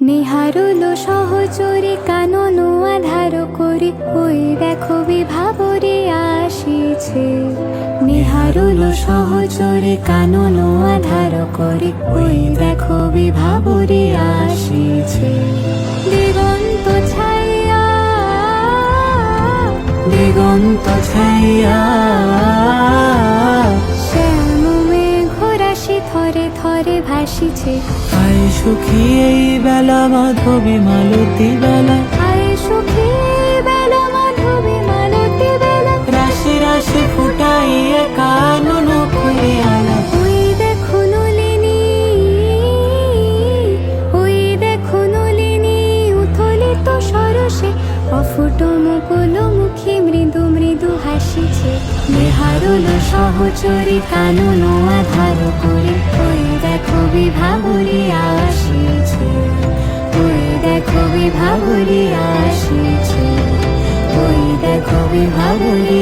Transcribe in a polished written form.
নিহারুল সহচরে কানন আধার করে, ওই দেখো বিভাবরে আসিছে। নিহারুল সহচরে কানন আধার করে, ওই দেখো বিভাবরে আসিছে। দিগন্ত ছাইয়া, দিগন্ত ছাইয়া, শ্যাম মেঘ রাশি থরে থরে ভাসিছে। আয় সুখী এই বেলা মাধবী মালতী বেলা, আয় সুখী বেলা মাধবী মালতী বেলা, রাশি রাশি ফুটাইয়ে কানন ফুলে আলা। ওই দেখো নলিনী, ওই দেখো নলিনী উথলিত সরসে, অফুট মুকুল মুখী মৃদু মৃদু হাসিছে। নিহারুল সহচরী কানন আধার করে, ওই দেখো বিভাবরী আসিছে। ওই দেখো বিভাবরী আসিছে। ওই দেখো বিভাবরী